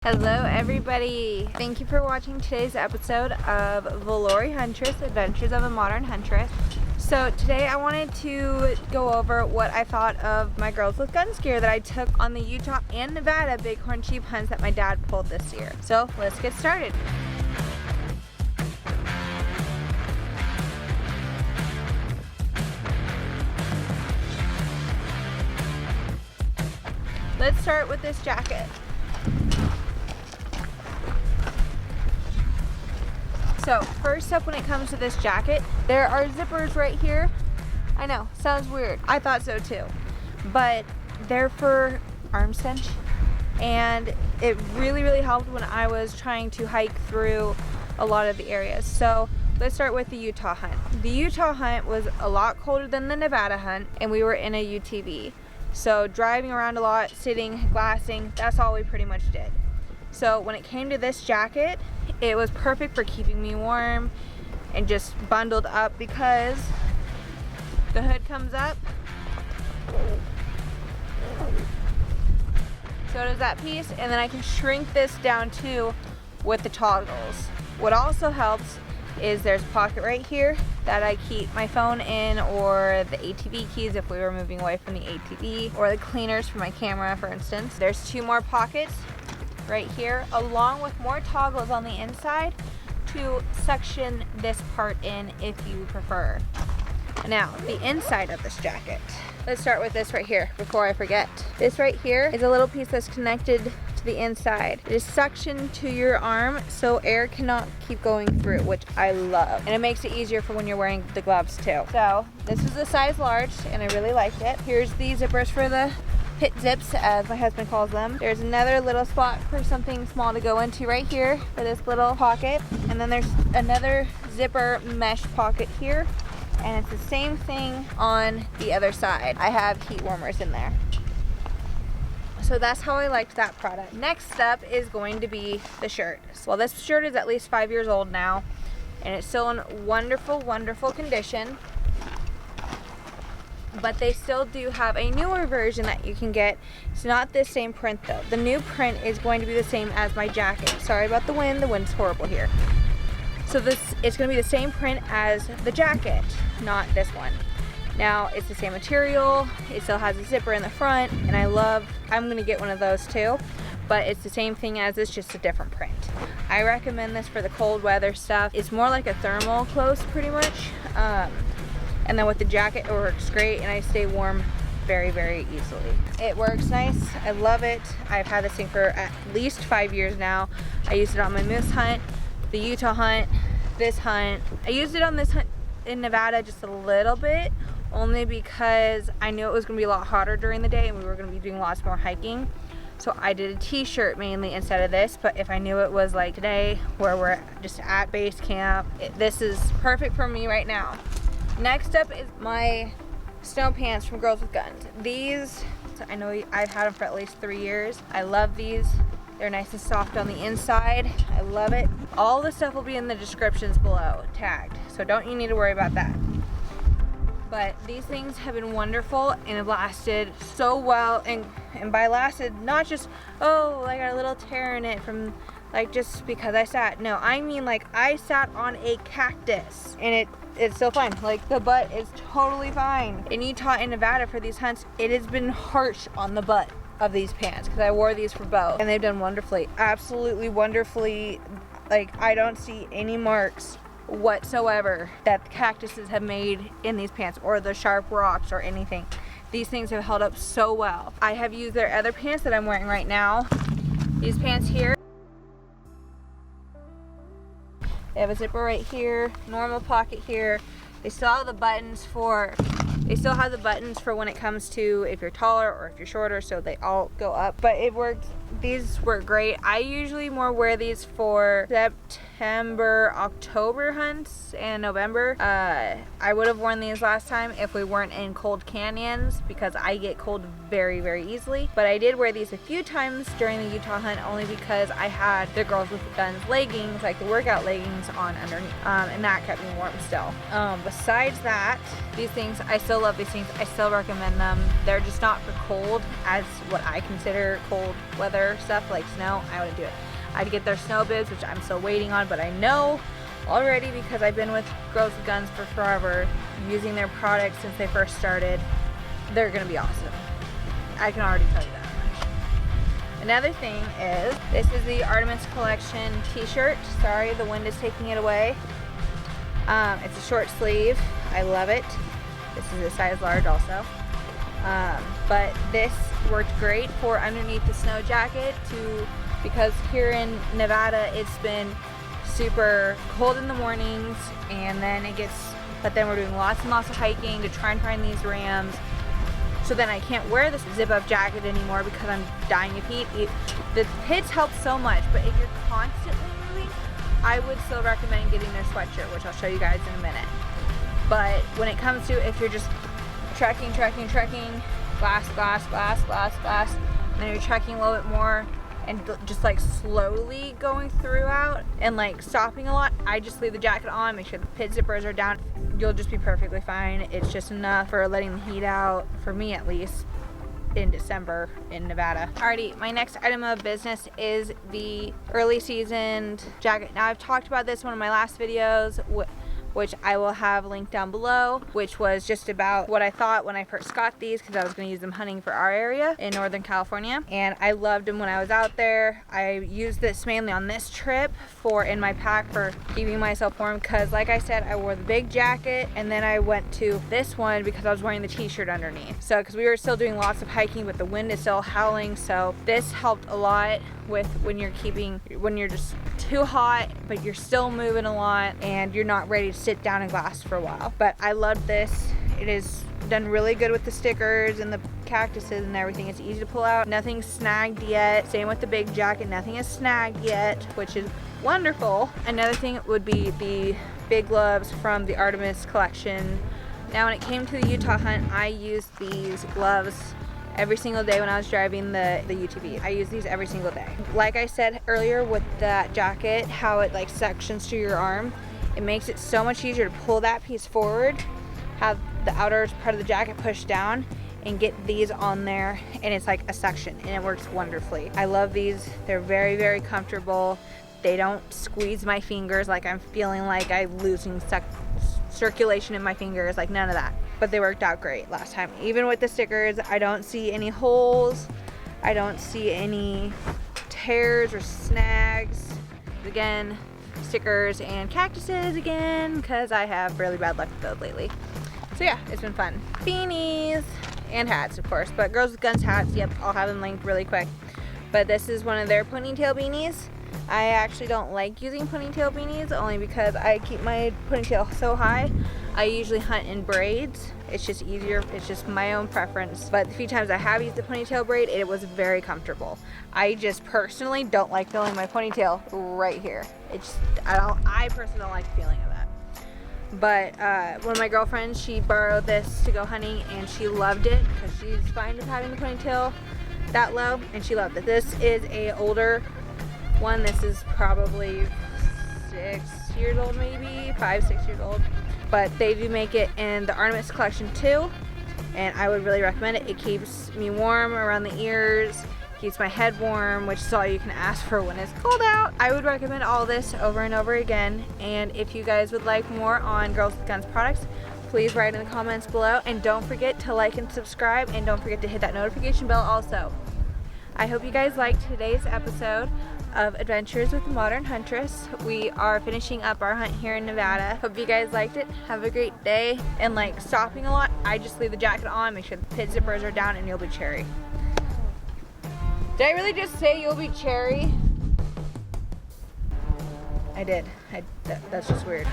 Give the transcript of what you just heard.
Hello everybody! Thank you for watching today's episode of Valori Huntress, Adventures of a Modern Huntress. So today I wanted to go over what I thought of my Girls with Guns gear that I took on the Utah and Nevada bighorn sheep hunts that my dad pulled this year. So let's get started. Let's start with this jacket. So first up, when it comes to this jacket, there are zippers right here. I know, sounds weird. I thought so too. But they're for arm cinch. And it really helped when I was trying to hike through a lot of the areas. So let's start with the Utah hunt. The Utah hunt was a lot colder than the Nevada hunt, and we were in a UTV. So driving around a lot, sitting, glassing, that's all we pretty much did. So when it came to this jacket, it was perfect for keeping me warm and just bundled up because the hood comes up. So does that piece, and then I can shrink this down too with the toggles. What also helps is there's a pocket right here that I keep my phone in, or the ATV keys if we were moving away from the ATV, or the cleaners for my camera, for instance. There's two more pockets right here, along with more toggles on the inside to section this part in if you prefer. Now, the inside of this jacket. Let's start with this right here before I forget. This right here is a little piece that's connected to the inside. It is suctioned to your arm so air cannot keep going through, which I love. And it makes it easier for when you're wearing the gloves too. So this is a size large and I really liked it. Here's the zippers for the pit zips, as my husband calls them. There's another little spot for something small to go into right here for this little pocket. And then there's another zipper mesh pocket here. And it's the same thing on the other side. I have heat warmers in there. So that's how I liked that product. Next up is going to be the shirt. Well, this shirt is at least 5 years old now, and it's still in wonderful condition. But they still do have a newer version that you can get. It's not the same print though. The new print is going to be the same as my jacket. Sorry about the wind's horrible here. So it's going to be the same print as the jacket, not this one. Now it's the same material, it still has a zipper in the front, and I'm going to get one of those too, but it's the same thing as this, just a different print. I recommend this for the cold weather stuff. It's more like a thermal close pretty much. And then with the jacket it works great, and I stay warm very easily. It works nice. I love it. I've had this thing for at least 5 years now. I used it on my moose hunt, the Utah hunt, this hunt. I used it on this hunt in Nevada just a little bit, only because I knew it was going to be a lot hotter during the day and we were going to be doing lots more hiking. So I did a t-shirt mainly instead of this, but if I knew it was like today where we're just at base camp, this is perfect for me right now. Next up is my snow pants from Girls with Guns. These, I know I've had them for at least 3 years. I love these. They're nice and soft on the inside. I love it. All the stuff will be in the descriptions below, tagged. So don't you need to worry about that. But these things have been wonderful and have lasted so well. And by lasted, not just, oh, I got a little tear in it from like just because I sat. No, I mean like I sat on a cactus and it's still fine. Like the butt is totally fine. In Utah and Nevada for these hunts, it has been harsh on the butt of these pants because I wore these for both and they've done wonderfully, absolutely wonderfully. Like I don't see any marks whatsoever that the cactuses have made in these pants or the sharp rocks or anything. These things have held up so well. I have used their other pants that I'm wearing right now. These pants here, they have a zipper right here, normal pocket here. They still have the buttons for when it comes to if you're taller or if you're shorter, so they all go up. But it worked. These work great. I usually more wear these for, except September, October hunts and November. I would have worn these last time if we weren't in cold canyons because I get cold very, very easily. But I did wear these a few times during the Utah hunt only because I had the Girls with Guns leggings, like the workout leggings on underneath, and that kept me warm still. Besides that, these things, I still love these things. I still recommend them. They're just not for cold as what I consider cold weather stuff like snow. I wouldn't do it. I'd get their snow bibs, which I'm still waiting on, but I know already because I've been with Girls with Guns for forever, using their products since they first started. They're gonna be awesome. I can already tell you that much. Another thing is, this is the Artemis collection t-shirt. Sorry, the wind is taking it away. It's a short sleeve. I love it. This is a size large also. But this worked great for underneath the snow jacket because here in Nevada it's been super cold in the mornings, and then but then we're doing lots and lots of hiking to try and find these rams. So then I can't wear this zip up jacket anymore because I'm dying of heat. The pits help so much, but if you're constantly moving, I would still recommend getting their sweatshirt, which I'll show you guys in a minute. But when it comes to if you're just trekking, glass, and then you're trekking a little bit more and just like slowly going throughout and like stopping a lot, I just leave the jacket on, make sure the pit zippers are down. You'll just be perfectly fine. It's just enough for letting the heat out, for me at least, in December in Nevada. Alrighty, my next item of business is the early seasoned jacket. Now I've talked about this in one of my last videos, which I will have linked down below, which was just about what I thought when I first got these because I was going to use them hunting for our area in Northern California, and I loved them when I was out there. I used this mainly on this trip in my pack for keeping myself warm because, like I said, I wore the big jacket and then I went to this one because I was wearing the t-shirt underneath. So because we were still doing lots of hiking but the wind is still howling, so this helped a lot with when you're just too hot but you're still moving a lot and you're not ready to sit down and glass for a while. But I love this. It is done really good with the stickers and the cactuses and everything. It's easy to pull out. Nothing's snagged yet. Same with the big jacket. Nothing is snagged yet, which is wonderful. Another thing would be the big gloves from the Artemis collection. Now when it came to the Utah hunt, I used these gloves every single day when I was driving the UTV. I use these every single day. Like I said earlier with that jacket, how it like sections to your arm, it makes it so much easier to pull that piece forward, have the outer part of the jacket pushed down, and get these on there, and it's like a section, and it works wonderfully. I love these. They're very, very comfortable. They don't squeeze my fingers like I'm feeling like I'm losing circulation in my fingers, like none of that. But they worked out great last time. Even with the stickers, I don't see any holes. I don't see any tears or snags. Again, stickers and cactuses again, because I have really bad luck with those lately. So yeah, it's been fun. Beanies and hats, of course, but Girls with Guns hats, yep, I'll have them linked really quick. But this is one of their PonyTail Beanies. I actually don't like using PonyTail beanies only because I keep my ponytail so high. I usually hunt in braids. It's just easier. It's just my own preference. But the few times I have used the ponytail braid, it was very comfortable. I just personally don't like feeling my ponytail right here. I personally don't like the feeling of that. But one of my girlfriends, she borrowed this to go hunting and she loved it because she's fine with having the ponytail that low and she loved it. This is a older one. This is probably 6 years old, maybe 5-6 years old, but they do make it in the Artemis collection too, and I would really recommend it. It keeps me warm around the ears, keeps my head warm, which is all you can ask for when it's cold out. I would recommend all this over and over again, and if you guys would like more on Girls with Guns products, please write in the comments below, and don't forget to like and subscribe, and don't forget to hit that notification bell also. I hope you guys liked today's episode of Adventures with the Modern Huntress. We are finishing up our hunt here in Nevada. Hope you guys liked it. Have a great day. And like stopping a lot, I just leave the jacket on, make sure the pit zippers are down, and you'll be cherry. Did I really just say you'll be cherry? I did. That's just weird.